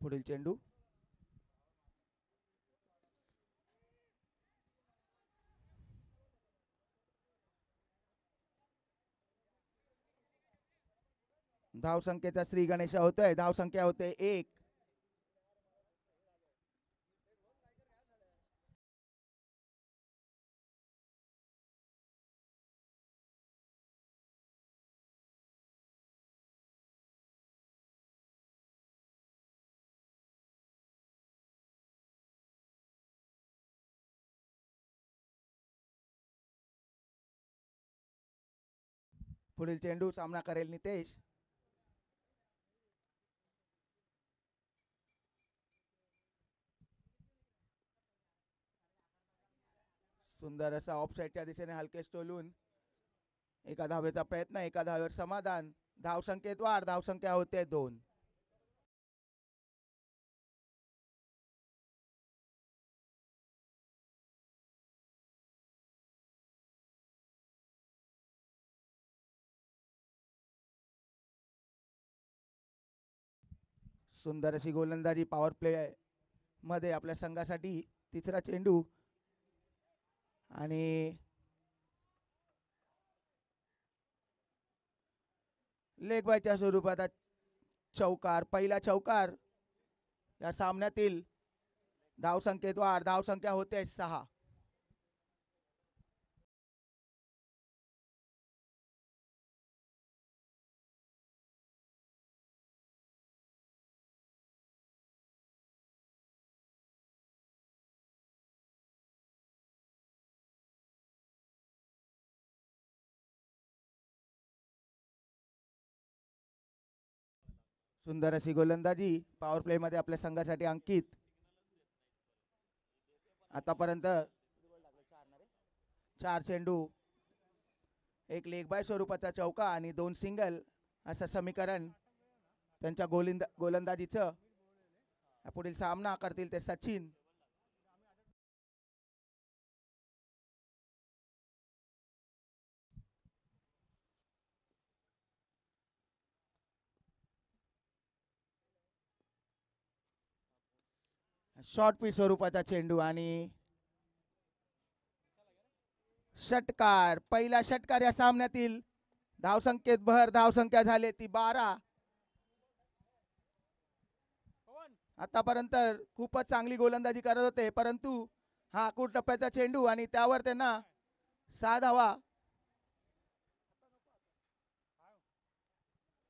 पुढील चेंडू धाव संख्येचा श्री गणेश होतोय. धाव संख्या होते 1. पुढील चेंडू सामना करेल नितेश. सुंदर असा ऑफसाईडच्या दिशेने हलके स्टोलून एका धावेचा प्रयत्न, एका धावेवर समाधान. धाव संख्येत वाढ. धाव संख्या होते 2. सुंदर अशी गोलंदाजी पॉवर प्ले मध्ये आपल्या संघासाठी. तिसरा चेंडू आणि लेग बायच्या स्वरूपात चौकार. पहिला चौकार या सामन्यातील. धाव संख्येत वाढ. धाव संख्या होते 6. सुंदर अशी गोलंदाजी पॉवर प्ले मध्ये आपल्या संघासाठी अंकित. आतापर्यंत 4 चेंडू, एक लेग बाय स्वरूपाचा चौका आणि 2 सिंगल असं समीकरण त्यांच्या गोलंदाजीचं. पुढील सामना करतील ते सचिन. शॉर्ट पीच स्वरूपाचा चेंडू आणि षटकार. पहिला षटकार या सामन्यातील. धाव संख्येत भर. धाव संख्या झाली ती 12. आतापर्यंत खूपच चांगली गोलंदाजी करत होते, परंतु हा अकूट टप्प्याचा चेंडू आणि त्यावर त्यांना 6 धावा.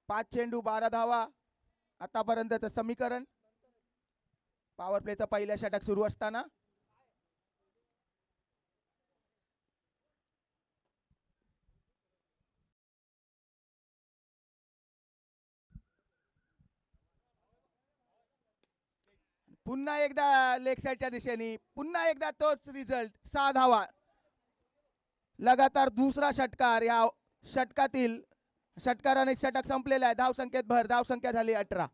5 चेंडू 12 धावा आतापर्यंतचं समीकरण पॉवर प्लेचं पहिल्या षटक सुरू असताना. पुन्हा एकदा लेग साईडच्या दिशेने. पुन्हा एकदा तोच रिझल्ट. 6 धावा. लगातार दुसरा षटकार या षटकातील. षटकाराने षटक संपलेला आहे. धाव संख्येत भर. धाव संख्या झाली 18.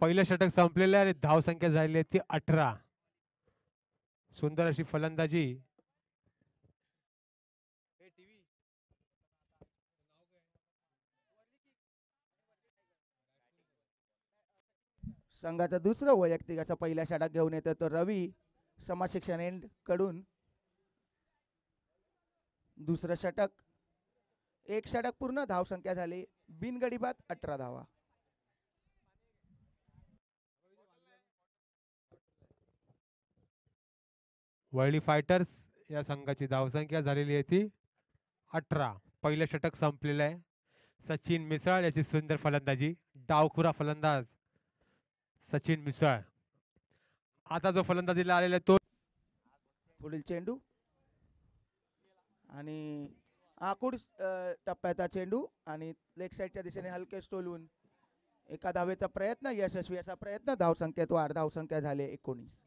पहिलं षटक संपलेलं आहे आणि धावसंख्या झालेली आहे ती 18. सुंदर अशी फलंदाजी. संघाचा दुसरं वैयक्तिक असं पहिल्या षटक घेऊन येतो तो रवी समाज शिक्षण एंड कडून. दुसरं षटक. एक षटक पूर्ण. धाव संख्या झाली बिनगडी बाद 18 धावा. वर्ल्डी फायटर्स या संघाची धावसंख्या झालेली आहे ती 18. पहिलं षटक संपलेलं आहे. सचिन मिसाळ याची सुंदर फलंदाजी. डावखुरा फलंदाज सचिन मिसाळ. आता जो फलंदाजीला आलेला तो. पुढील चेंडू आणि आखूड टप्प्याचा चेंडू आणि लेग साईडच्या दिशेने हलके स्टोलून एका धावेचा प्रयत्न, यशस्वी असा प्रयत्न, धावसंख्येत वाढ, धावसंख्या झाले 19.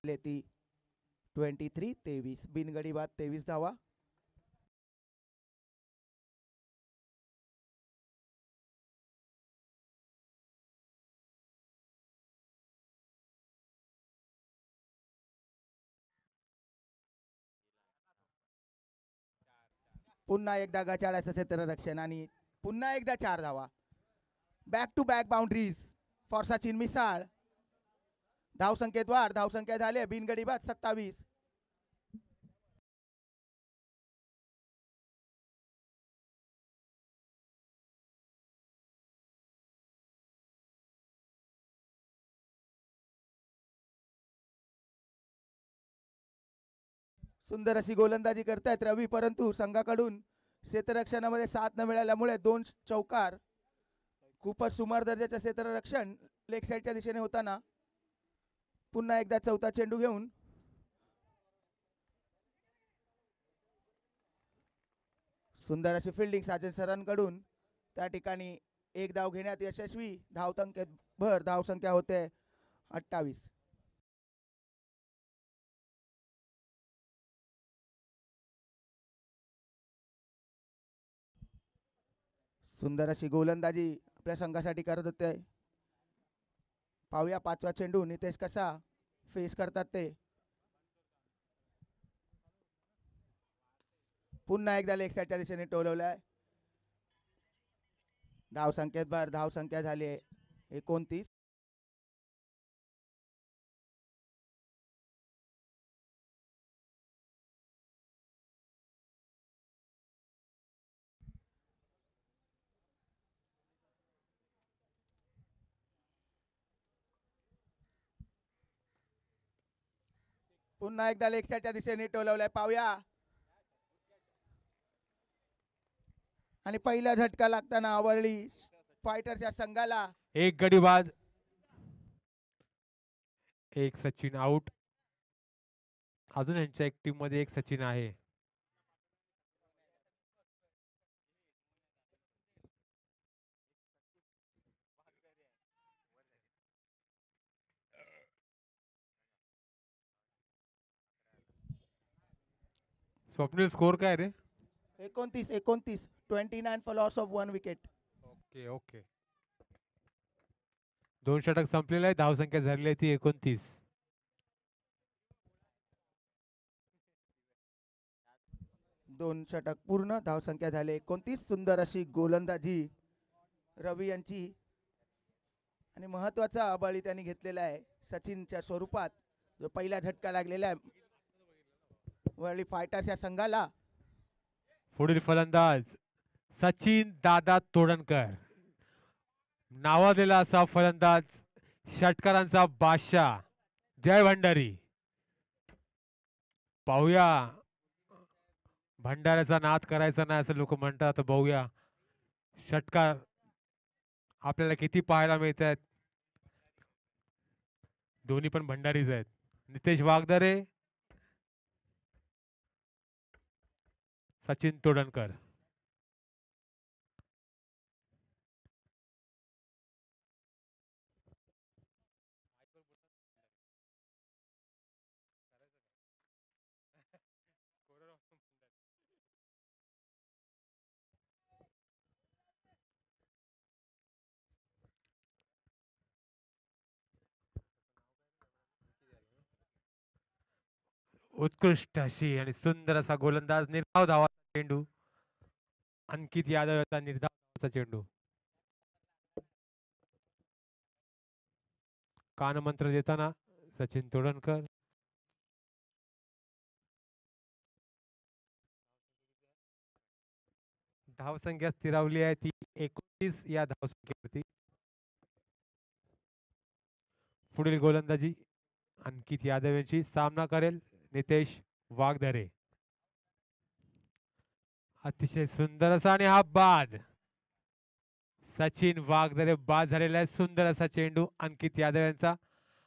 ती 23-23 बिनगडी बाद 23 धावा. पुन्हा एकदा गचाळाचं क्षेत्ररक्षण आणि पुन्हा एकदा 4 धावा. Back to back boundaries for Sachin Misal. धावसंख्येत वाढ, धावसंख्या झाली बिनगडी बाद 27. सुंदर अशी गोलंदाजी करतायत रवी, परंतु संघाकडून क्षेत्ररक्षणामध्ये साथ न मिळाल्यामुळे 2 चौकार, खूपच सुमार दर्जाचं क्षेत्ररक्षण लेग साईडच्या दिशेने होताना पुन्हा एकदा चौथा चेंडू घेऊन सुंदर अशी फिल्डिंग साजन सरांकडून त्या ठिकाणी एक धाव घेण्यात यशस्वी. धावसंख्येत भर, धावसंख्या होते 28. सुंदर अशी गोलंदाजी आपल्या संघासाठी करत होते. पाहूया 5वा चेंडू नितेश कसा फेस करतात ते. पुन्हा एकदा लेग साईडच्या दिशेने टोलवलाय. धावसंख्येत भर, धावसंख्या झाली 29. पुन्हा एकदा लेग साईडच्या दिशेने टोलवलाय. पाहूया. आणि पहिला झटका लागताना आवरली फायटरच्या संघाला. एक गडी बाद, एक सचिन आउट. अजून यांच्या एक टीम मध्ये एक सचिन आहे. स्वप्नील स्कोर काय रे? 29 29 for loss of 1 wicket. Okay okay. 2 षटक संपलेले आहे. धावसंख्या झालेली आहे ती 29. 2 षटक पूर्ण, धावसंख्या झाली 29. सुंदर अशी गोलंदाजी रवी यांची आणि महत्वाचा बळी त्यांनी घेतलेला आहे सचिनच्या स्वरूपात. जो पहिला झटका लागलेला आहे वरळी फायटर्सच्या संघाला. पुढील फलंदाज सचिन दादा तोडणकर. नावाजलेला असा फलंदाज, षटकारांचा बादशाह जय भंडारी. पाहूया, भंडाऱ्याचा नाद करायचा नाही असं लोक म्हणतात. बघूया षटकार आपल्याला किती पाहायला मिळत आहेत. दोन्ही पण भंडारीच आहेत. नितेश वागदरे, सचिन तोडणकर. उत्कृष्ट अशी आणि सुंदर असा गोलंदाज, निर्धाव धावाचा चेंडू. अंकित यादव याचा निर्धाव धावाचा चेंडू. कानमंत्र देताना सचिन तोडणकर. धावसंख्या स्थिरावली आहे ती 29 या धावसंख्येवरती. पुढील गोलंदाजी अंकित यादव यांची. सामना करेल नितेश वाघधरे. अतिशय सुंदर असा आणि हा बाद. सचिन वाघधरे बाद झालेला आहे. सुंदर असा चेंडू अंकित यादव यांचा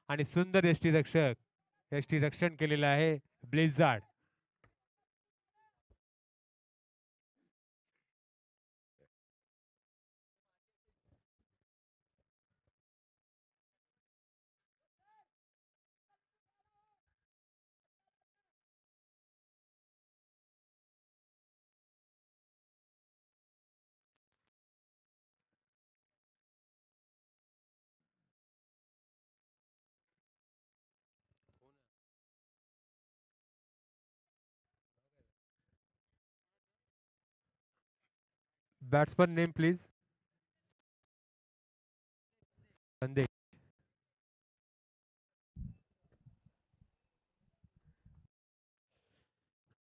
आणि सुंदर यष्टीरक्षण केलेलं आहे ब्लिझार्ड. Batsman name please. संदेश.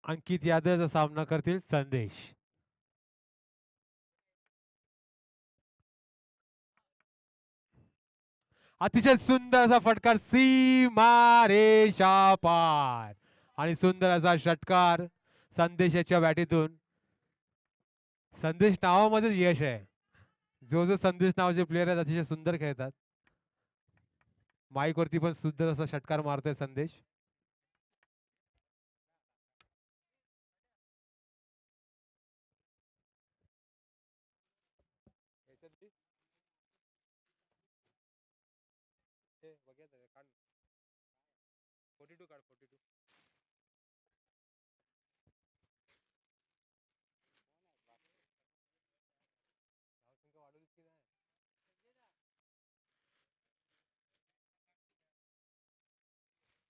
अंकित यादवचा सामना करतील संदेश. अतिशय सुंदर असा फटकार सीमारेषा पार आणि सुंदर असा षटकार संदेशाच्या बॅटीतून. संदेश नावामध्येच यश आहे. जो जो संदेश नावाचे प्लेयर आहेत अतिशय सुंदर खेळतात. माईक वरती पण सुंदर असा षटकार मारतोय संदेश.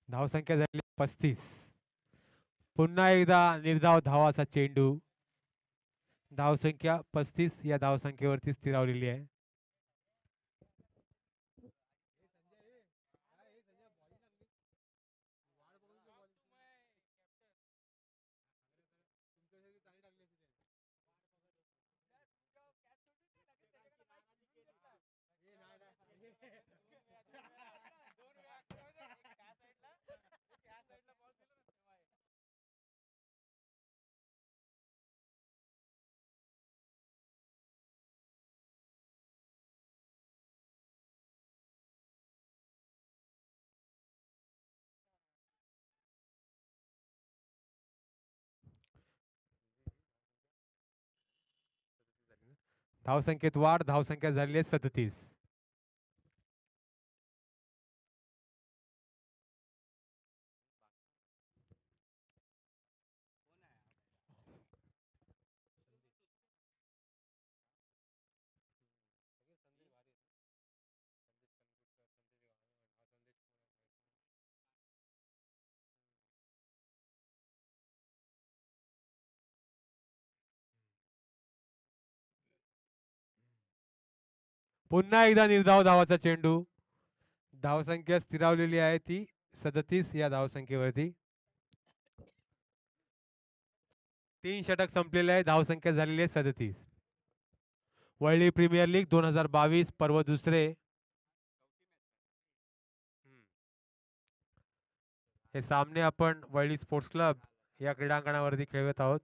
धावसंख्या झाली 35. पुन्हा एकदा निर्धाव धावाचा चेंडू. धावसंख्या 35 या धावसंख्येवरती स्थिरावलेली आहे. धावसंख्येत वाढ. धावसंख्या झालेली आहे 37. पुन्हा एकदा निर्धाव धावाचा चेंडू. धावसंख्या स्थिरावलेली आहे ती 37 या धावसंख्येवरती. 3 षटक संपलेले आहे. धावसंख्या झालेली आहे 37. वरळी प्रीमियर लीग 2022 पर्व दुसरे. हे सामने आपण वरळी स्पोर्ट्स क्लब या क्रीडांगणावरती खेळत आहोत.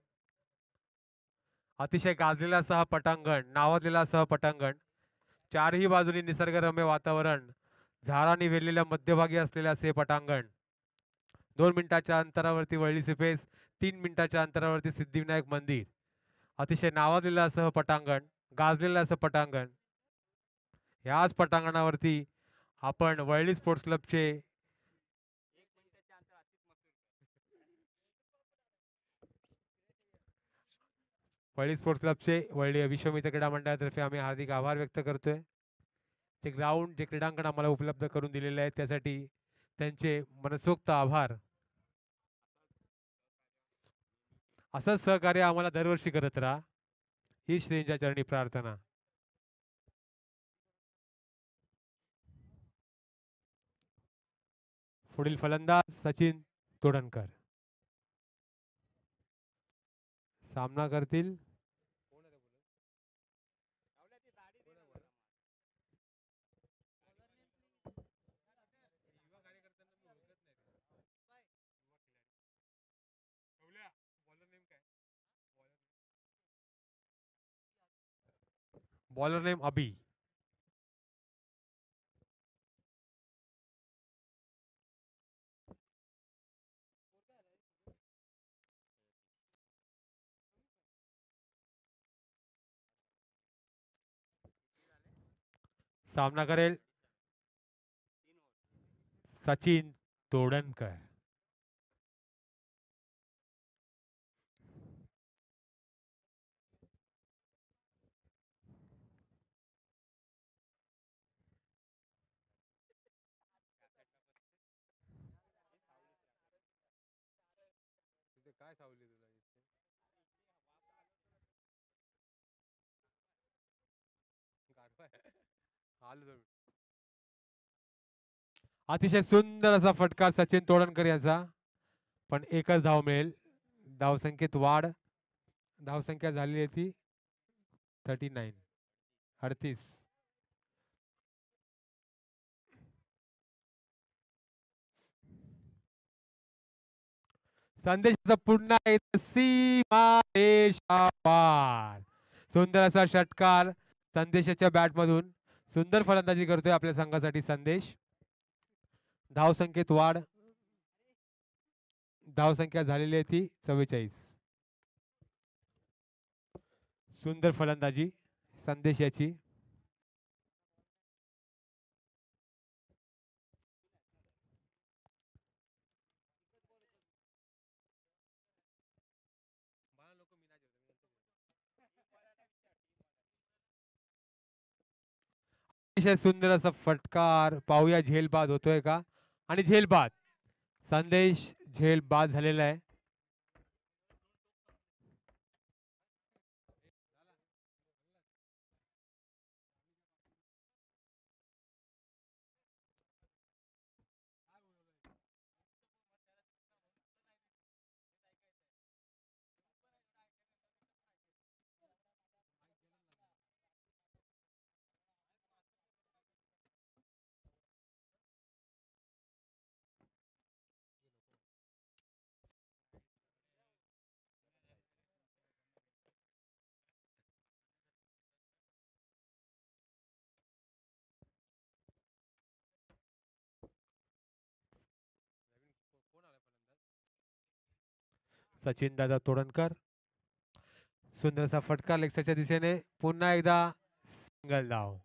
अतिशय गाजलेला असं हा पटांगण, नावाजलेला असं हा पटांगण. चारही बाजूनी निसर्गरम्य वातावरण, झाडांनी वेढलेल्या मध्यभागी असलेले असे पटांगण. 2 मिनिटाच्या अंतरावरती वरळी सिफेस, 3 मिनिटाच्या अंतरावरती सिद्धिविनायक मंदिर. अतिशय नावाजलेलं असं पटांगण, गाजलेलं असं पटांगण. याच पटांगणावरती आपण वरळी स्पोर्ट्स क्लबचे वरळी स्पोर्ट्स क्लबचे वरळी विश्वमित्र क्रीडा मंडळातर्फे आम्ही हार्दिक आभार व्यक्त करतोय. जे ग्राउंड, जे क्रीडांगण आम्हाला उपलब्ध करून दिलेले आहे त्यासाठी त्यांचे मनसोक्त आभार. असंच सहकार्य आम्हाला दरवर्षी करत राहा, ही श्रींच्या चरणी प्रार्थना. पुढील फलंदाज सचिन तोडणकर. सामना करतील बॉलर नेम अबी. सामना करेल सचिन तोडणकर. काय सावली तुला अतिशय सुंदर असा फटकार सचिन तोडणकर यांचा, पण एकच धाव मिळेल. धावसंख्येत वाढ. धावसंख्या झालेली आहे ती 39, 38. संदेशाचा पुन्हा एकदा सीमारेषा पार. सुंदर असा षटकार संदेशाच्या बॅट मधून. सुंदर फलंदाजी करतोय आपल्या संघासाठी संदेश. धावसंख्येत वाढ. धावसंख्या झालेली आहे ती 44. सुंदर फलंदाजी संदेश याची. अतिशय सुंदर असा फटकार. पाहूया झेलबाद होतोय का, आणि झेलबाद. संदेश झेलबाद झालेला आहे. सचिन दादा तोडणकर. सुंदर असा फटकार लेगच्या दिशेने. पुन्हा एकदा सिंगल धाव.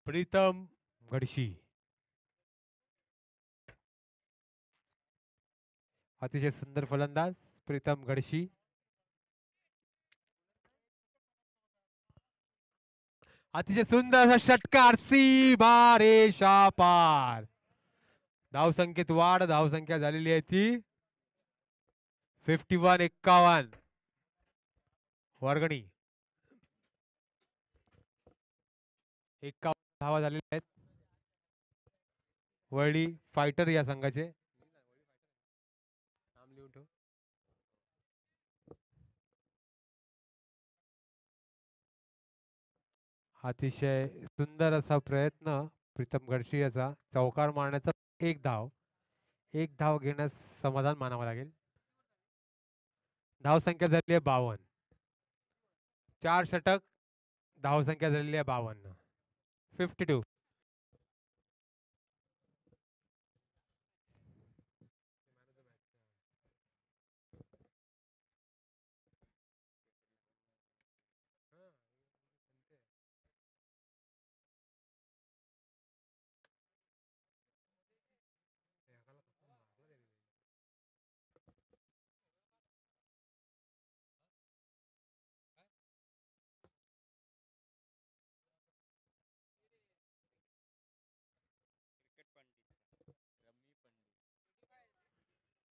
प्रीतम घडशी. अतिशय सुंदर फलंदाज प्रीतम घडशी. अतिशय सुंदर असा षटकार. सीमारेषा पार. धावसंख्येत वाढ. धावसंख्या झालेली आहे ती 51, 51. वर्गणी 51 धावा झालेल्या आहेत. वरळी फायटर या संघाचे. अतिशय सुंदर असा प्रयत्न प्रीतम घडशी याचा. चौकार मारण्याचा. एक धाव. एक धाव घेण्यास समाधान मानावं लागेल. धावसंख्या झाली आहे 52. 4 षटक. धावसंख्या झालेली आहे 52. 52.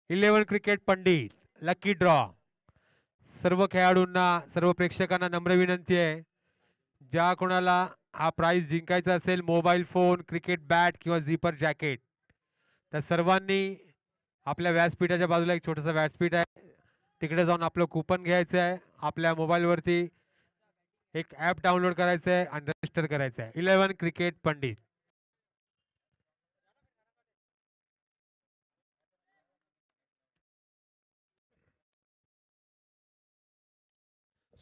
Eleven cricket Pandit lucky draw. सर्व खेळाडूंना, सर्व प्रेक्षकांना नम्र विनंती आहे, ज्या कोणाला हा प्राइज जिंकायचा असेल, मोबाईल फोन, क्रिकेट बॅट किंवा झिपर जॅकेट, तर सर्वांनी आपल्या व्यासपीठाच्या बाजूला एक छोटंसं व्यासपीठ आहे, तिकडे जाऊन आपलं कूपन घ्यायचं आहे. आपल्या मोबाईलवरती एक ॲप डाउनलोड करायचं आहे आणि रजिस्टर करायचं आहे. 11 क्रिकेट पंडित.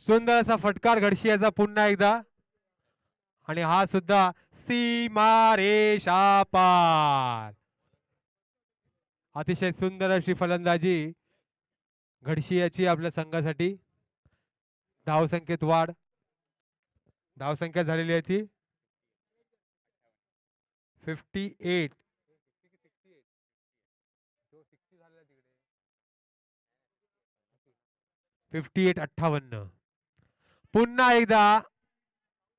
सुंदर असा फटकार घडशियाचा पुन्हा एकदा, आणि हा सुद्धा सीमारेषा पार. अतिशय सुंदर अशी फलंदाजी घडशियाची आपल्या संघासाठी. धावसंख्येत वाढ. धावसंख्या झालेली आहे ती 58. 58-58. पुन्हा एकदा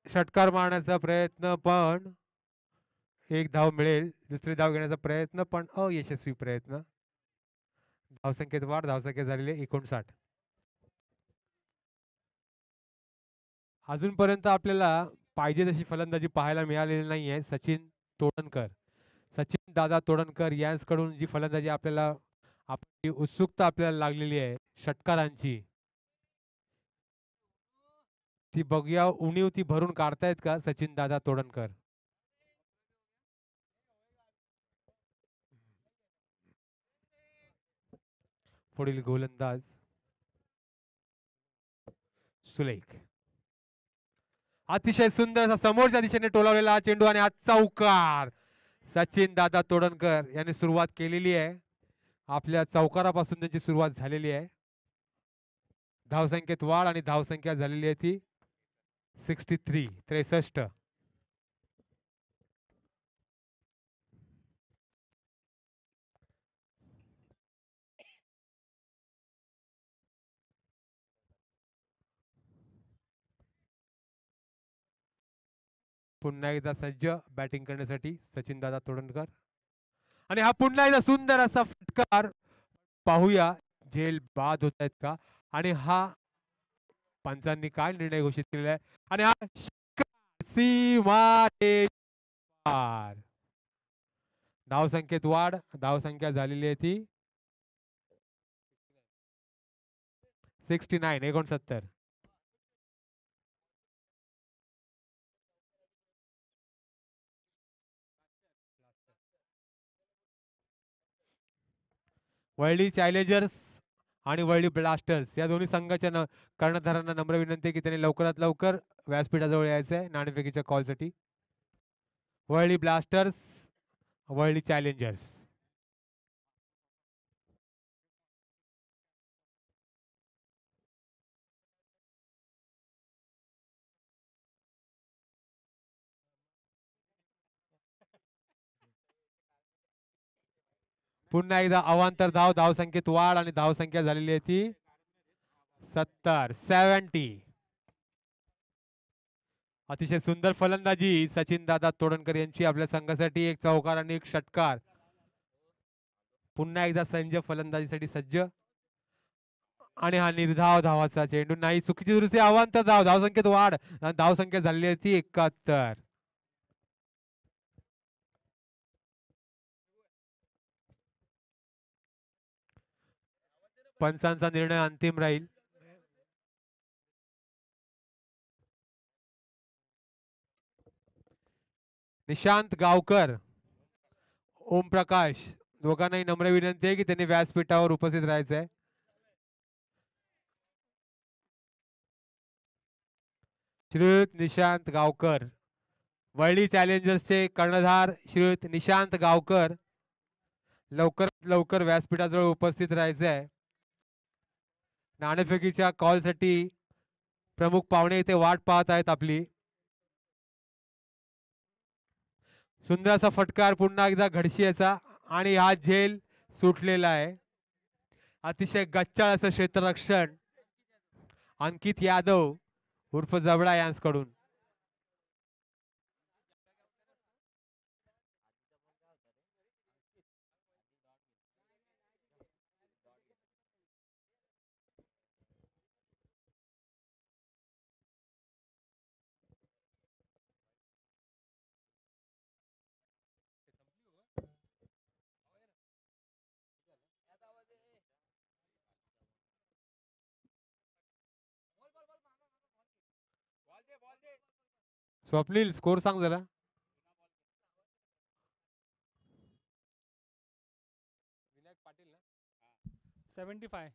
षटकार मारण्याचा प्रयत्न, पण एक धाव मिळेल. दुसरी धाव घेण्याचा प्रयत्न, पण अयशस्वी प्रयत्न. धावसंख्येत वाढ. धावसंख्या झालेली आहे 59. अजूनपर्यंत आपल्याला पाहिजे तशी फलंदाजी पाहायला मिळालेली नाहीये. सचिन दादा तोडणकर यांकडून जी फलंदाजी आपल्याला, आपली उत्सुकता आपल्याला लागलेली आहे षटकारांची, ती बघूया उणीव ती भरून काढतायत का सचिन दादा तोडणकर. पुढील गोलंदाज सुलेख. अतिशय सुंदर असा समोरच्या दिशेने टोलावलेला चेंडू आणि आज चौकार. सचिन दादा तोडणकर यांनी सुरुवात केलेली आहे. आपल्या चौकारापासून त्यांची सुरुवात झालेली आहे. धावसंख्येत वाढ आणि धावसंख्या झालेली आहे ती 63. पुन्हा एकदा सज्ज बॅटिंग करण्यासाठी सचिन दादा तोडणकर, आणि हा पुन्हा एकदा सुंदर असा फटकार. पाहूया झेल बाद होत आहेत का, आणि हा पंचांनी काय निर्णय घोषित केलेला आहे, आणि हा सीमारेषा पार. धावसंख्येत वाढ. धावसंख्या झालेली आहे ती 69. वर्ल्डी चॅलेंजर्स आणि वर्ल्डी ब्लास्टर्स या दोन्ही संघाच्या कर्णधारांना नम्र विनंती आहे की त्यांनी लवकरात लवकर व्यासपीठाजवळ यायचं आहे नाणेफेकीच्या कॉलसाठी. वर्ल्डी ब्लास्टर्स, वर्ल्डी चॅलेंजर्स. पुन्हा एकदा अवांतर धाव. धावसंख्येत वाढ आणि धावसंख्या झालेली आहे ती 70. अतिशय सुंदर फलंदाजी सचिन दादा तोडणकर यांची आपल्या संघासाठी. एक चौकार आणि एक षटकार. पुन्हा एकदा संजय फलंदाजीसाठी सज्ज, आणि हा निर्धाव धावाचा चेंडू नाही. चुकीची दुरुस्ती. अवांतर धाव. धावसंख्येत वाढ. धावसंख्या झालेली आहे ती 71. पंचांचा निर्णय अंतिम राहील. निशांत गावकर, ओमप्रकाश दोघांनाही नम्र विनंती आहे की त्यांनी व्यासपीठावर उपस्थित राहायचं आहे. श्रीयुत निशांत गावकर, वर्ल्डी चॅलेंजर्सचे कर्णधार श्रीयुत निशांत गावकर, लवकरात लवकर व्यासपीठाजवळ उपस्थित राहायचे आहे. नाणेफेकीच्या कॉलसाठी प्रमुख पाहुणे इथे वाट पाहत आहेत आपली. सुंदर असा फटकार पुन्हा एकदा घडशियाचा, आणि हा झेल सुटलेला आहे. अतिशय गच्चाळ असं क्षेत्ररक्षण अंकित यादव उर्फ जबडा यांकडून. स्वप्नील स्कोर सांग जरा. 75.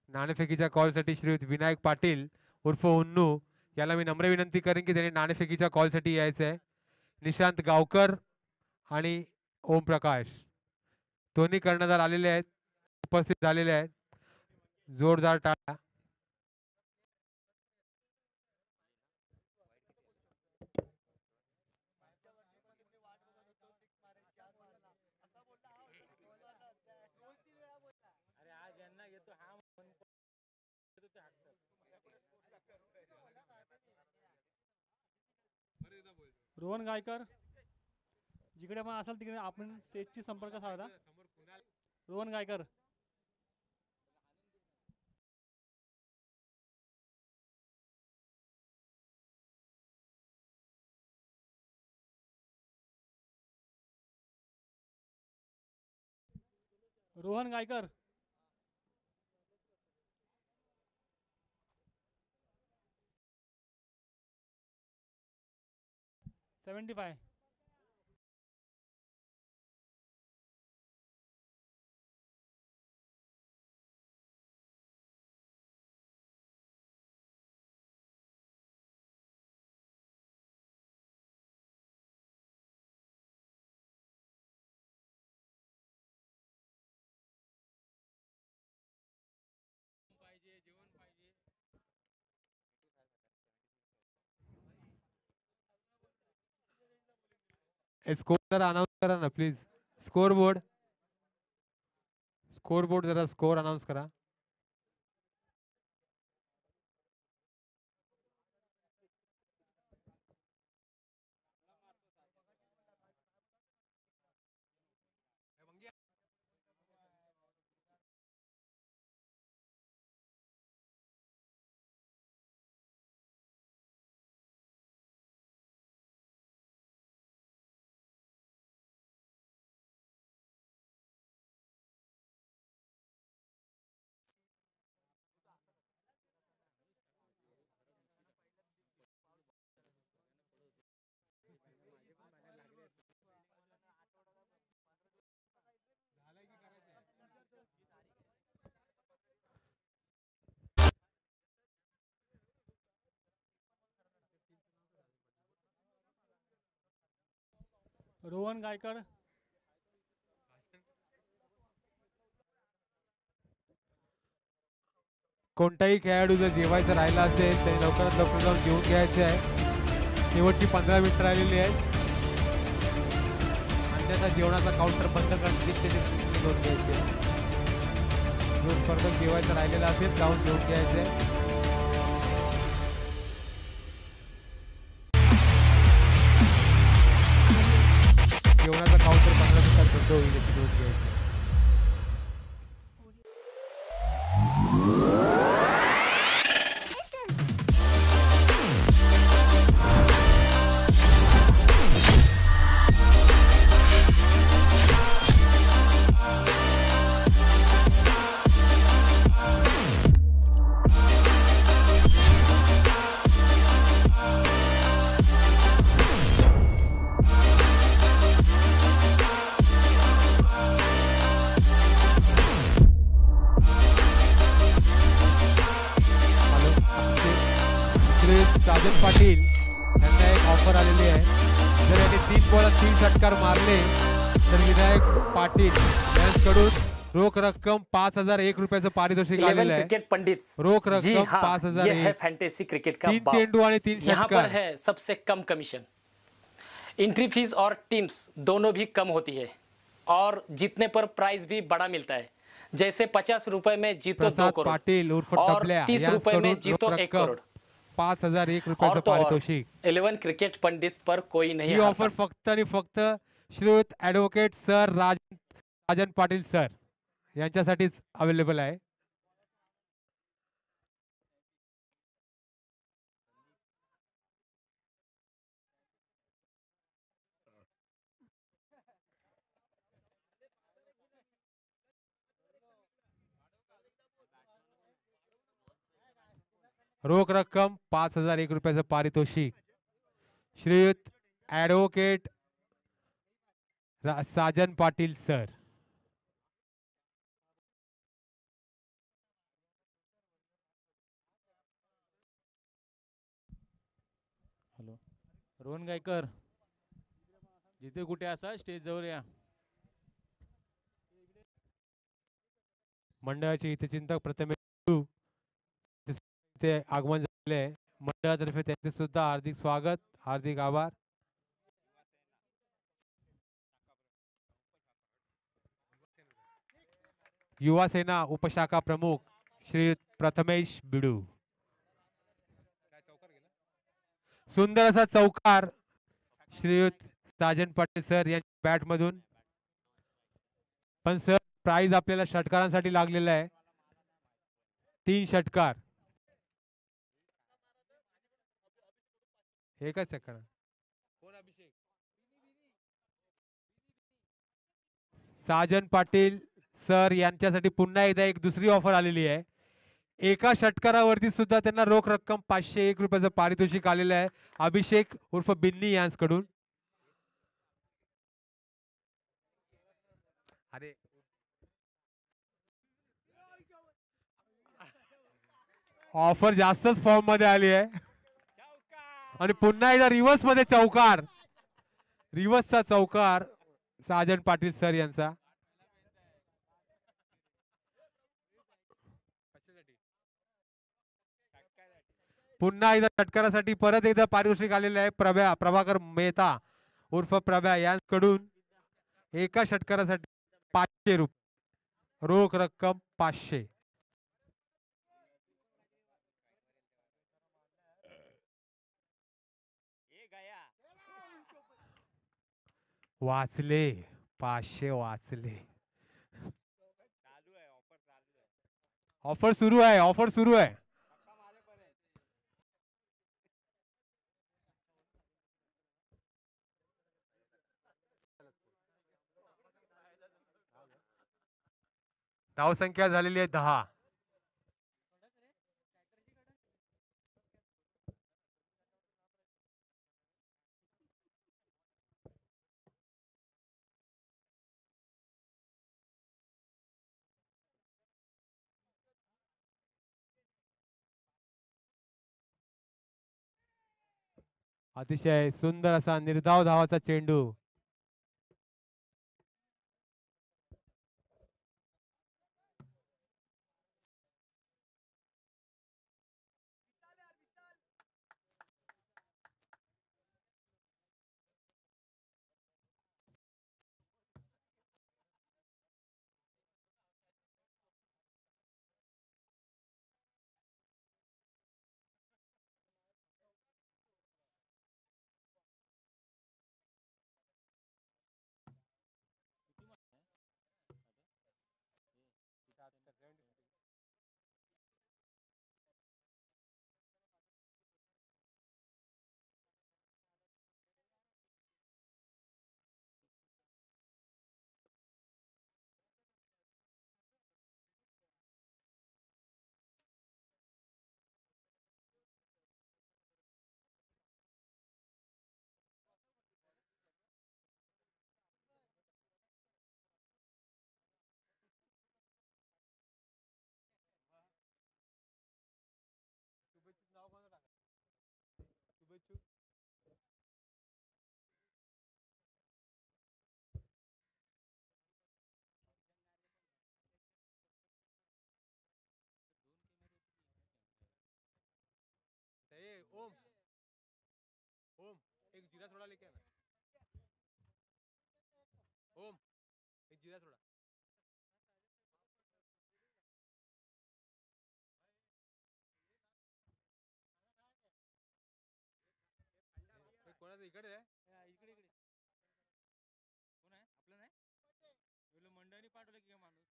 नाणेफेकीच्या कॉलसाठी श्रीयुत विनायक पाटील उर्फ उन्नू याला मी नम्र विनंती करेन की त्यांनी नाणेफेकीच्या कॉलसाठी यायचं आहे. निशांत गावकर आणि ओम प्रकाश दोन्ही कर्णधार आलेले आहेत, उपस्थित झालेले आहेत. जोरदार टाळ्या. रोहन गायकर, जिकडे पण असाल तिकडे आपण स्टेजची संपर्क साधा. रोहन गायकर. रोहन गायकर. $75. स्कोर जरा अनाउंस करा ना प्लीज. स्कोर बोर्ड जरा स्कोर अनाउंस करा. रोहन गायकर. कोणताही खेळाडू जर जेवायचं राहिला असेल तर लवकरात लवकर जाऊन जेवून घ्यायचं आहे. शेवटची 15 मिनिटं राहिलेली आहेत. अन्यथा जेवणाचा काउंटर बंद करण्याची त्याची नोंद घ्यायची आहे. जो स्पर्धक जेवायचं राहिलेला असेल जाऊन जेवून घ्यायचं आहे. जेवणाचा काउंटर 15 मिनिटात बंद होईल याची नोंद घ्यायची आहे. साजन पाटील यांना एक ऑफर आलेली आहे. जर यांनी 3 बॉलात 3 षटकार मारले तर विनायक पाटील यांच्याकडून रोख रक्कम 5001 रुपयाचं पारितोषिक आलेलं आहे. क्रिकेट पंडित रोख रक्कम हाँ, 5001. ये है फैंटेसी क्रिकेट का 3 चेंडू आणि 3 यहाँ पर षटकार. है सबसे कम कमीशन. एंट्री फीस और टीम्स दोनों भी कम होती है और जीतने पर प्राइज भी बड़ा मिलता है. जैसे 50 रुपए में जीतो 2 प्रसाद करोड़ पाटील उर्फ और टपल्या 30 रुपए में यांच्याकडून जीतो रोख 1 रक्कम करोड़ 5001 और रुपयाचं तो और पारितोषिक. 11 क्रिकेट पंडित पर कोई नहीं ही हारता. ऑफर फक्त आणि फक्त श्रीयुत advocate sir Rajan Patil sir यांच्यासाठीच अवेलेबल आहे. रोख रक्कम 5001 रुपयाचं पारितोषिक. श्रीयुत ॲडव्होकेट साजन पाटील सर. रोहन गायकर जिथे कुठे असा स्टेज जवळ या. मंडळाचे हितचिंतक प्रथमेश बिडू ते आगमन झाले आहे. मंडळातर्फे त्यांचे सुद्धा हार्दिक स्वागत, हार्दिक आभार. युवा सेना उपशाखा प्रमुख श्री प्रथमेश बिडू. सुंदर असा चौकार श्रीयुत साजन पाटील सर यांच्या बॅट मधून. पण सर प्राइज आपल्याला षटकारांसाठी लागलेला आहे. 3 षटकार. एकच सेकंड. साजन पाटील सर यांच्यासाठी पुन्हा एकदा एक दुसरी ऑफर आलेली आहे. एका षटकारावरती सुद्धा त्यांना रोख रक्कम 501 रुपयाचं पारितोषिक आलेलं आहे अभिषेक उर्फ बिन्नी यांच्याकडून. अरे ऑफर जास्तच फॉर्म मध्ये आली आहे आणि पुन्हा एकदा रिव्हर्स मध्ये चौकार. रिव्हर्सचा चौकार साजन पाटील सर यांचा. पुन्हा एकदा षटकारासाठी परत एकदा पारितोषिक आलेलं आहे प्रभाकर मेहता उर्फ प्रभा यांकडून. एका षटकारासाठी 500 रुपये रोख रक्कम 500. वाचले 500 वाचले. ऑफर सुरू आहे, ऑफर सुरू आहे. धावसंख्या झालेली आहे 10. अतिशय सुंदर असा निर्धाव धावाचा चेंडू. ओम ओम एक जीरा सोडा लेके आना. ओम एक जीरा सोडा. कोणाचं इकडे आहे. इकडे इकडे कोण आहे आपलं नाही मंडळाने पाठवलं की माणूस.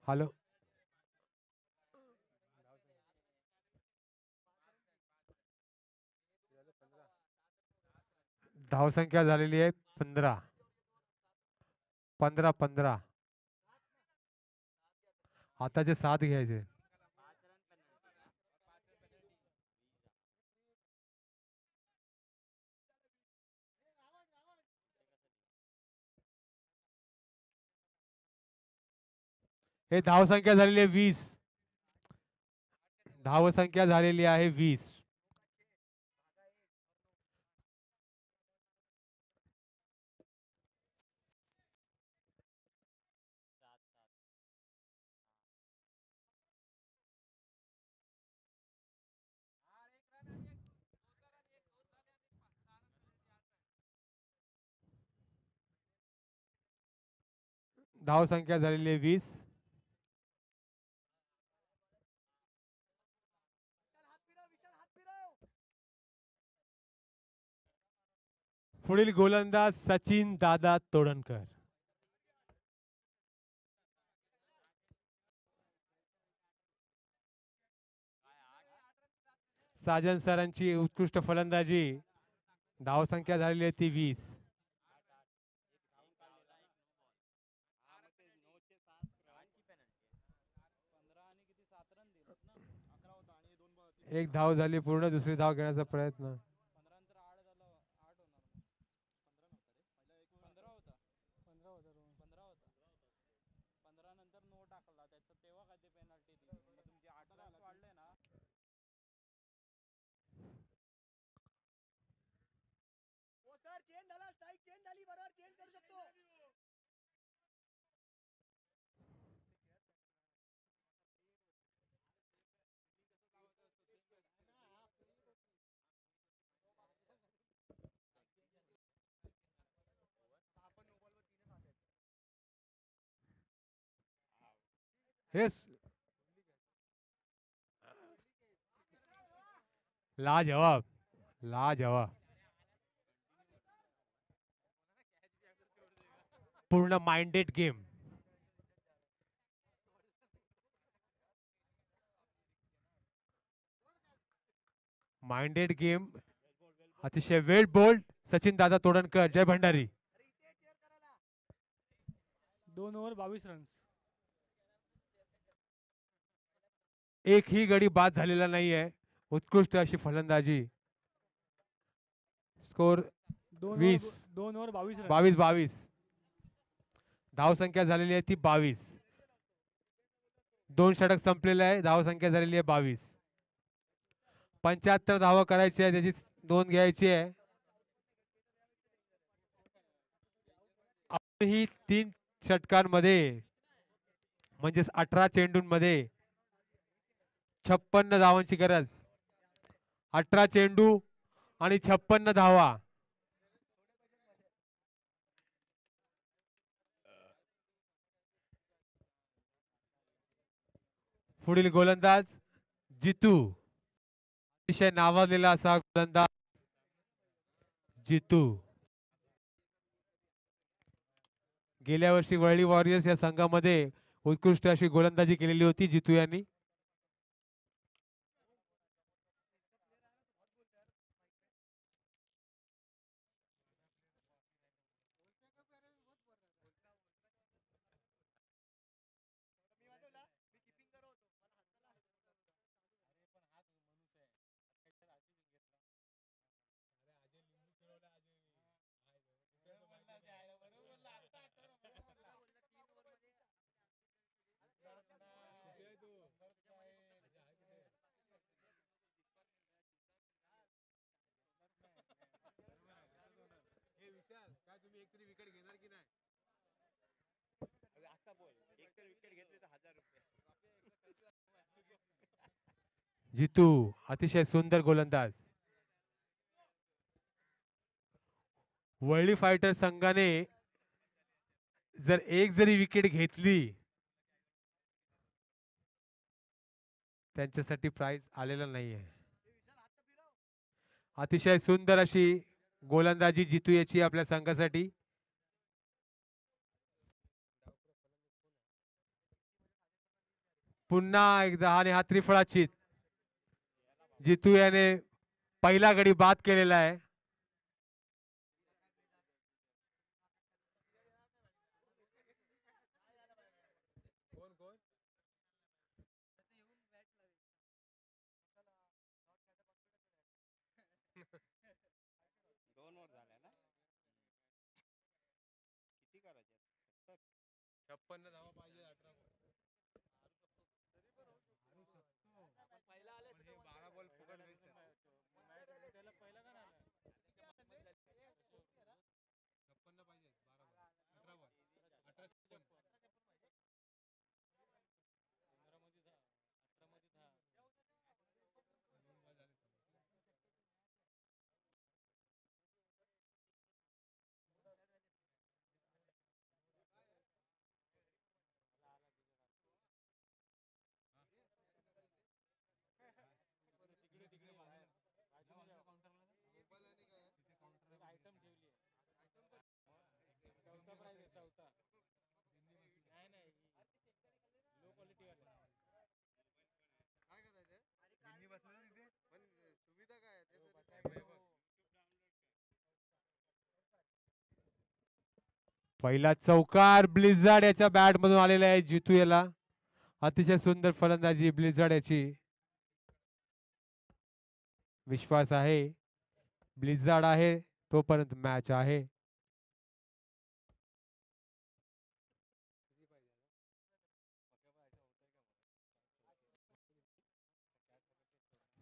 हॅलो. धावसंख्या झालेली आहे 15. 15. आताचे 7 घ्यायचे. हे धावसंख्या झालेली आहे 20. धावसंख्या झालेली आहे 20. धावसंख्या झालेली आहे 20. पुढील गोलंदाज सचिन दादा तोडणकर. साजन सरांची उत्कृष्ट फलंदाजी. धावसंख्या झालेली आहे ती 20. एक धाव झाली पूर्ण. दुसरी धाव घेण्याचा प्रयत्न. 'हे लाजवाब. लाजवाब. पूर्ण माइंडेड गेम. Minded game. अतिशय वेल बोल्ड सचिन दादा तोडणकर. जय भंडारी. 2 over 22 runs. एकही गडी बाद झालेला नाहीये. उत्कृष्ट अशी फलंदाजी. स्कोर 20. 2 over 22 runs. 22. धावसंख्या झालेली आहे ती 22. 2 षटक संपलेले आहे. धावसंख्या झालेली आहे 22. 75 धावा करायची आहे. त्याची 2 घ्यायची आहे. ही 3 षटकांमध्ये म्हणजेच 18 चेंडूंमध्ये 56 धावांची गरज. 18 चेंडू आणि 56 धावा. पुढील गोलंदाज जितू. अतिशय नावाजलेला असा गोलंदाज जितू. गेल्या वर्षी वर्ल्डी वॉरियर्स या संघामध्ये उत्कृष्ट अशी गोलंदाजी केलेली होती जितू यांनी. जितू अतिशय सुंदर गोलंदाज. वर्ल्डी फायटर संघाने जर एक जरी विकेट घेतली त्यांच्यासाठी प्राइज आलेला नाहीये. अतिशय सुंदर अशी गोलंदाजी जितू याची आपल्या संघासाठी. पुन्हा एकदा आणि हा त्रिफळाचीत जितू याने पहिला गडी बाद केलेला आहे. दोन वर झाल्या ना किती करायचे 56 धावा पाहिजे 18 12 बॉल फुकट वेस्ट आहे. त्याला पहिला का नाही 56 पाहिजे 12 बॉल 18 बॉल 18 आयटम ठेवली चौथा प्राइज आहे चौथा नाही नाही लो क्वालिटी वाले काय करायचं बसलं तिथे पण सुविधा काय आहे पहिला चौकार ब्लिझार्ड याच्या बॅट मधून आलेला आहे जितू याला. अतिशय सुंदर फलंदाजी ब्लिझार्ड याची. विश्वास आहे ब्लिझार्ड आहे तोपर्यंत मॅच आहे.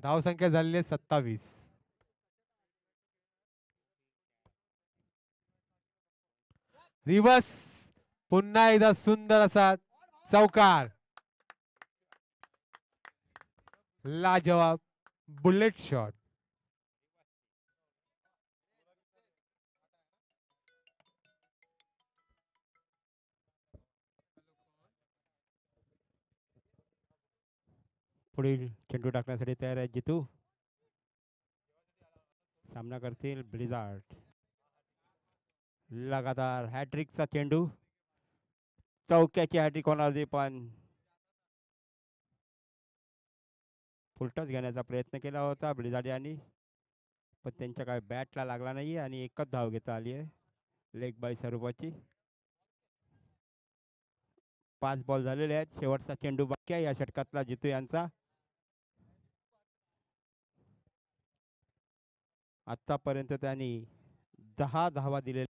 धावसंख्या झालेली आहे 27. रिवर्स पुन्हा एकदा सुंदर असा चौकार. लाजवाब बुलेट शॉट. पुढील चेंडू टाकण्यासाठी तयार आहे जितू. सामना करतील ब्लिझार्ड. लगातार हॅट्रिकचा चेंडू. चौक्याची हॅट्रिक होणार होती पण फुलटॉस घेण्याचा प्रयत्न केला होता ब्लिझार्ड यांनी पण त्यांच्या काय बॅटला लागला नाही आणि एकच धाव घेता आली आहे लेग बाय स्वरूपाची. 5 बॉल झालेले आहेत. शेवटचा चेंडू बाकी आहे या षटकातला जितू यांचा. आतापर्यंत त्यांनी 10 धावा दिले.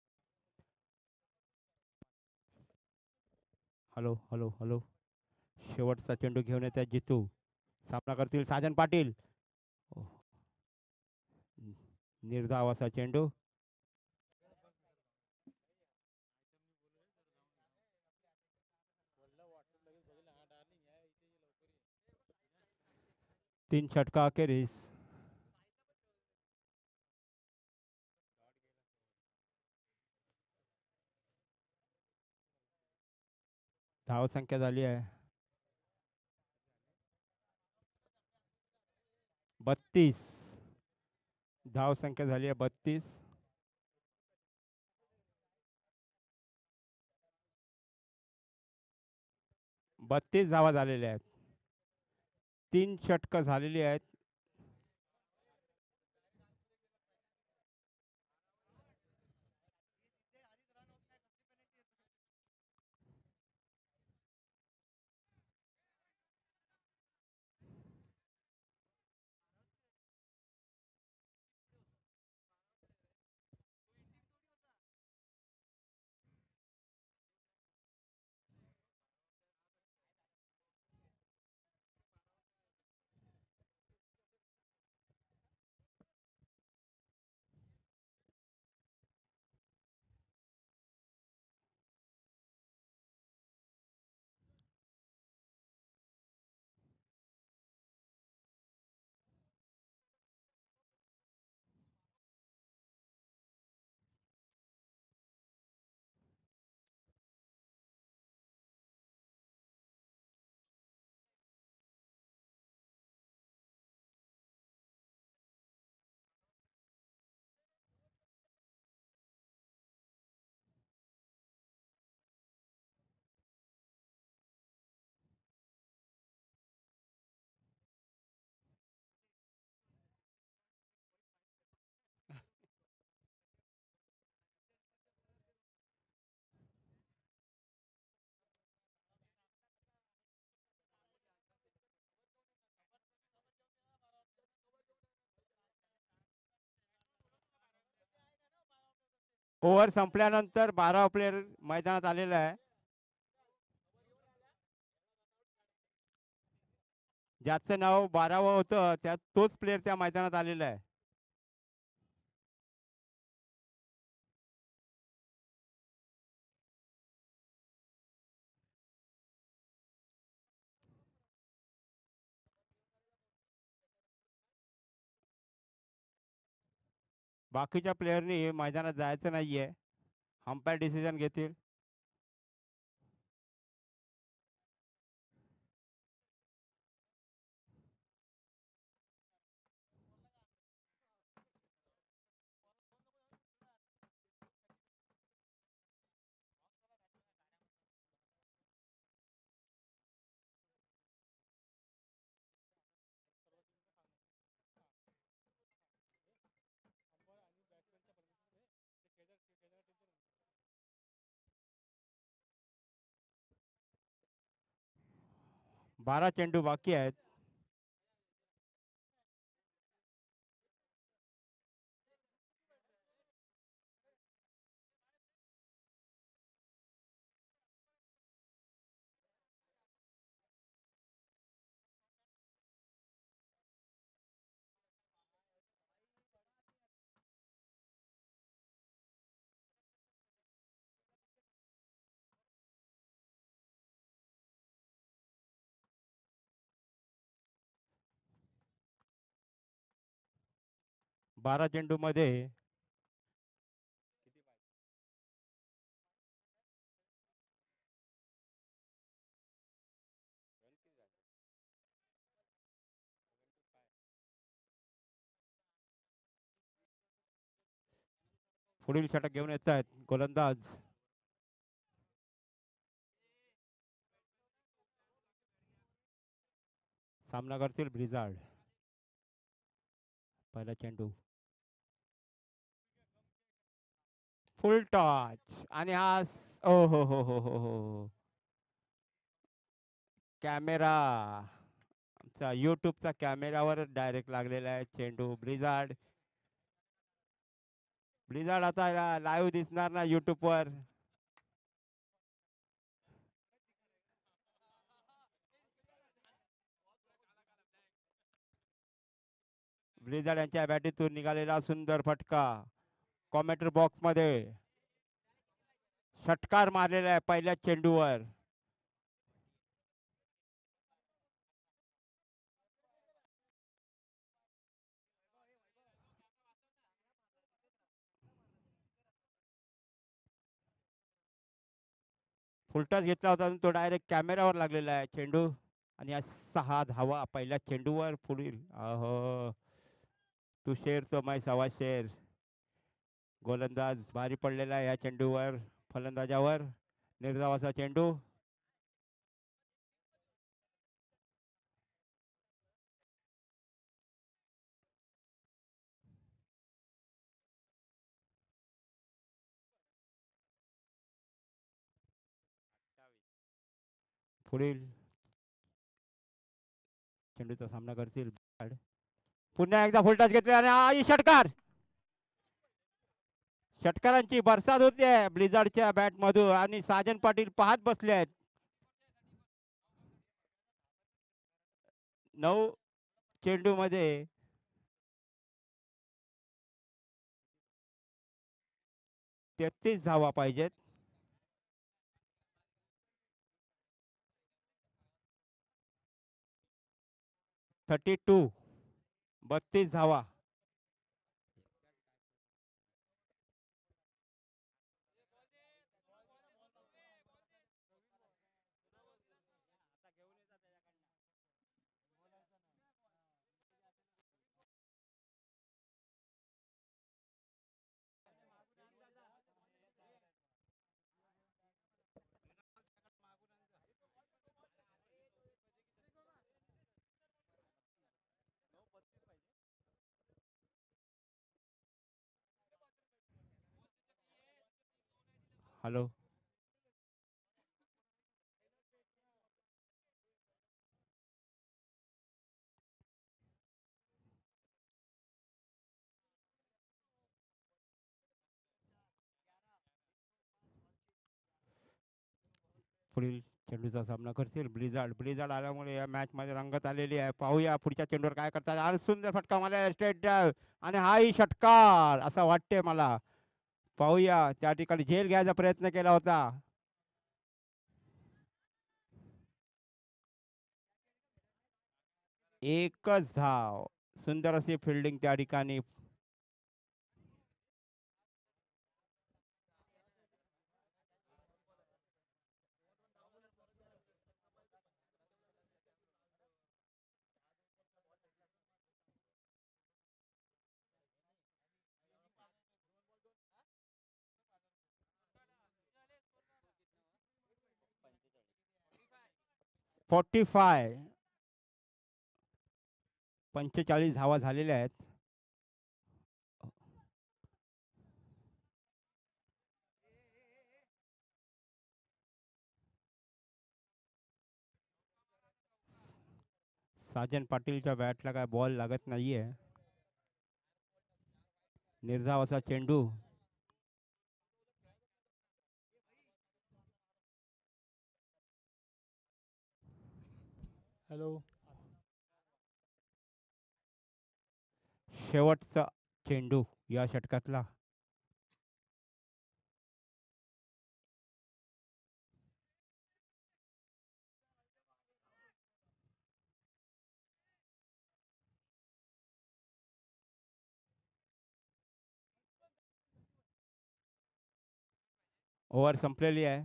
हॅलो हॅलो हॅलो शेवटचा चेंडू घेऊन येत आहेत जितू. सामना करतील साजन पाटील. निर्धाव असा चेंडू. तीन षटका अखेरीस धाव संख्या झाली आहे 32. धाव संख्या झाली आहे 32. 32 धावा झालेल्या आहेत. 3 षटकं झालेली आहेत. ओव्हर संपल्यानंतर 12 प्लेयर मैदानात आलेला आहे. ज्याचं नाव 12वं होतं त्यात तोच प्लेयर त्या मैदानात आलेला आहे. बाकीच्या प्लेयरनी मैदानात जायचं नाहीये. अंपायर डिसिजन घेतील. बारा चेंडू बाकी आहेत. बारा चेंडू मध्ये पुढील षटक घेऊन येत आहेत गोलंदाज. सामना करतील ब्रिझार्ड. पहिला चेंडू फुल टॉच आणि हा ओ हो कॅमेरा आमचा यूट्यूबचा कॅमेरावर डायरेक्ट लागलेला आहे चेंडू. ब्रिझार्ड आता लाईव्ह दिसणार ना यूट्यूबवर. ब्रिझार्ड यांच्या बॅटीतून निघालेला सुंदर फटका कॉमेंट्री बॉक्स मध्ये. षटकार मारलेला आहे पहिल्या चेंडूवर. फुलटॉस घेतला होता तो डायरेक्ट कॅमेरावर लागलेला आहे चेंडू. आणि या 6 धावा पहिल्या चेंडूवर. पुढील अहो तू शेर तो मै सवा शेर. गोलंदाज भारी पडलेला आहे या चेंडूवर. फलंदाजावर निर्धावाचा चेंडू. पुढील चेंडूचा सामना करतील. पुन्हा एकदा फुलटॉस घेतले आणि षटकार. षटकारांची बरसात होते ब्लिझार्डच्या बॅट मधून आणि साजन पाटील पाहत बसले आहेत. 9 चेंडू मध्ये 33 धावा पाहिजेत. थर्टी 32 धावा. हॅलो पुढील चेंडूचा सामना करतील ब्लिझार्ड. ब्लिझार्ड आल्यामुळे या मॅचमध्ये रंगत आलेली आहे. पाहूया पुढच्या चेंडूवर काय करतात. आणि सुंदर फटका मला स्ट्रेट ड्राइव्ह आणि हाही षटकार असं वाटते मला. पाहूया त्या ठिकाणी झेल घ्यायचा प्रयत्न केला होता. एकच धाव. सुंदर अशी फिल्डिंग त्या ठिकाणी. फोर्टी 45 धावा झालेल्या आहेत. साजन पाटीलच्या बॅटला काय बॉल लागत नाहीये. निर्धाव असा चेंडू. हॅलो. शेवटचा चेंडू या षटकातला. ओव्हर संपलेली आहे.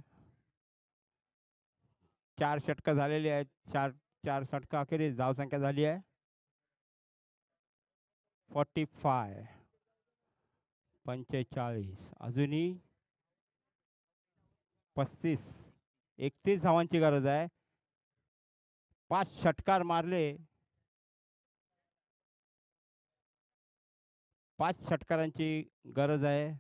4 षटकं झालेली आहेत. 4 षटकं अखेरीस धावसंख्या झाली आहे 45. 45 अजूनही 35 31 धावांची गरज आहे. 5 षटकार मारले. 5 षटकारांची गरज आहे.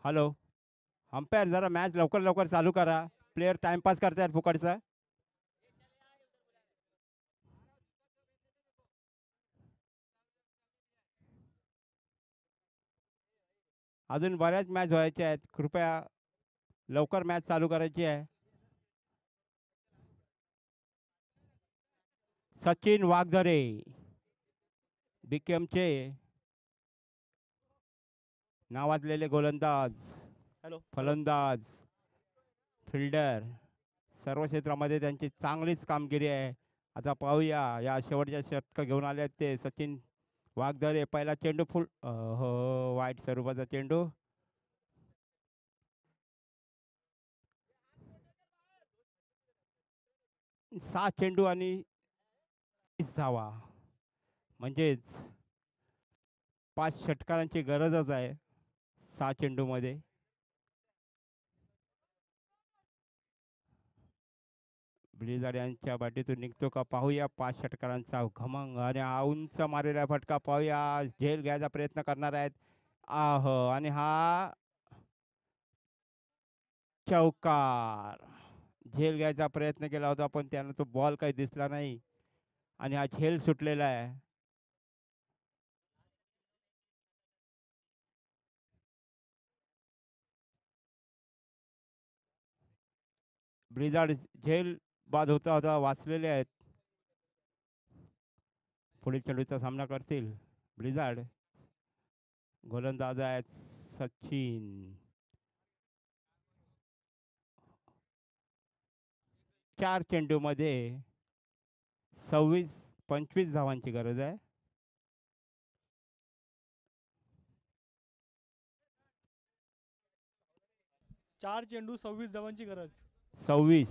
हॅलो. अंपायर जरा मॅच लवकर लवकर चालू करा. प्लेयर टाइमपास करतायत फुकटचा. अजून बऱ्याच मॅच व्हायच्या आहेत. कृपया लवकर मॅच चालू करायची आहे. सचिन वाघदरे बीकेएमचे नावाजलेले गोलंदाज, हॅलो. फलंदाज, फिल्डर सर्व क्षेत्रामध्ये त्यांची चांगलीच कामगिरी आहे. आता पाहूया या शेवटच्या षटकं घेऊन आले आहेत ते सचिन वाघदरे. पहिला चेंडू हो वाईट स्वरूपाचा चेंडू. सहा चेंडू आणि 30 धावा म्हणजेच 5 षटकारांची गरजच आहे 6 चेंडूमध्ये. ब्लिझार्ड यांच्या बॅटीतून निघतो का पाहूया. 5 षटकारांचा घमंग आणि हा उंच मारलेला फटका पाहूया. झेल घ्यायचा प्रयत्न करणार आहेत. आणि हा चौकार. झेल घ्यायचा प्रयत्न केला होता पण त्यानं तो बॉल काही दिसला नाही आणि हा झेल सुटलेला आहे. ब्लिझार्ड झेल बाद होता वाचलेले आहेत. पुढील चेंडूचा सामना करतील ब्लिझार्ड. गोलंदाज आहेत सचिन. 4 चेंडूमध्ये 25 धावांची गरज आहे. 4 चेंडू 26 धावांची गरज. 26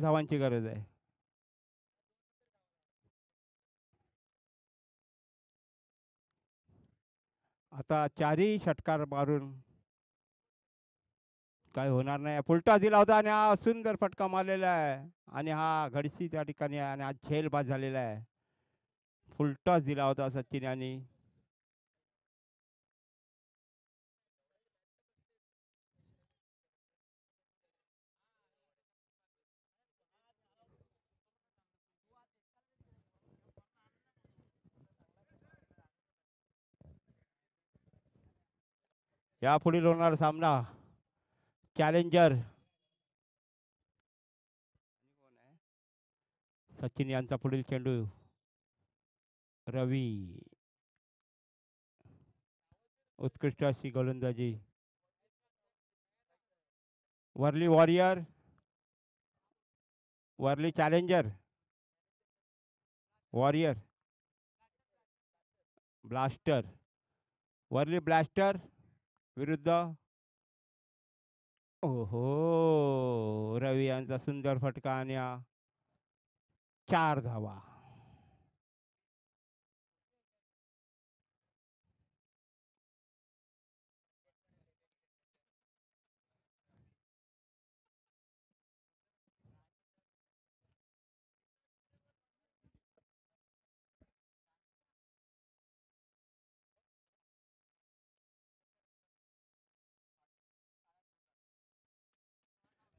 धावांची गरज आहे. आता 4ही षटकार मारून काय होणार नाही. फुलटॉस दिला होता आणि हा सुंदर फटका मारलेला आहे आणि हा घडसी त्या ठिकाणी आहे आणि हा झेल बाद झालेला आहे. फुलटॉस दिला होता सचिन यांनी. या पुढील होणारा सामना चॅलेंजर सचिन यांचा पुढील चेंडू रवी. उत्कृष्ट अशी गोलंदाजी. Worli warrior, Worli challenger, warrior, blaster. Worli blaster विरुद्ध ओहो रवी यांचा सुंदर फटका आणि 4 धावा.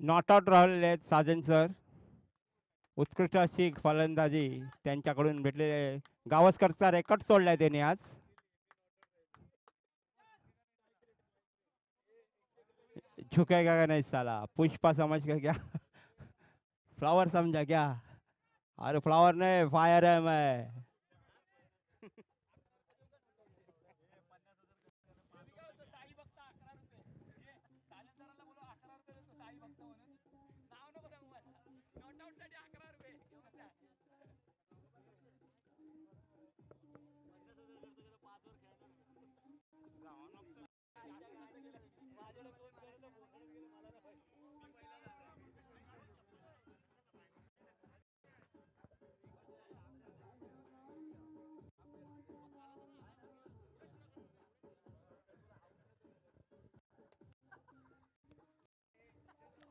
नॉट आउट राहिलेले आहेत साजन सर. उत्कृष्ट अशी फलंदाजी त्यांच्याकडून भेटलेले. गावस्करचा रेकॉर्ड तोडलाय त्याने आज. झुकेगा का नहीं साला, पुष्पा समझ के क्या फ्लावर समझा क्या? अरे फ्लावर नहीं फायर है मैं.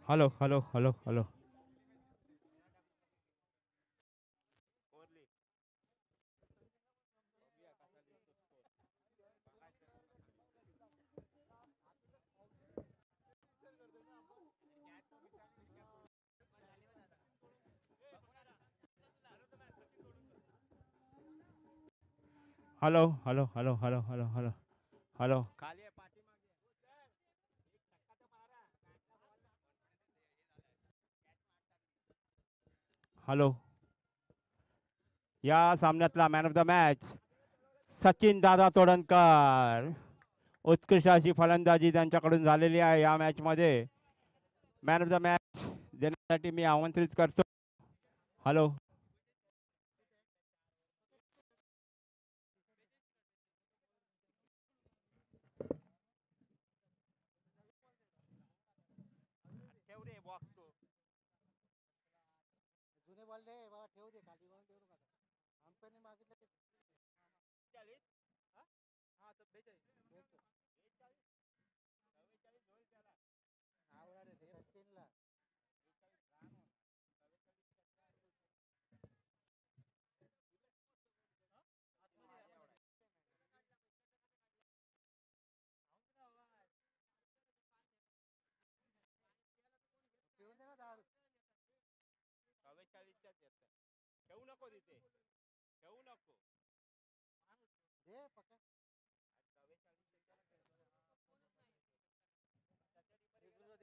Hello hello hello hello. Hello hello hello hello hello hello hello. Hello. या सामन्यातला man of the match Sachin दादा तोडणकर. उत्कृष्ट अशी फलंदाजी त्यांच्याकडून झालेली आहे या मॅच मध्ये. मॅन ऑफ द मॅच देण्यासाठी मी आमंत्रित करतो. हॅलो. ठेवू नको तिथे, ठेवू नको.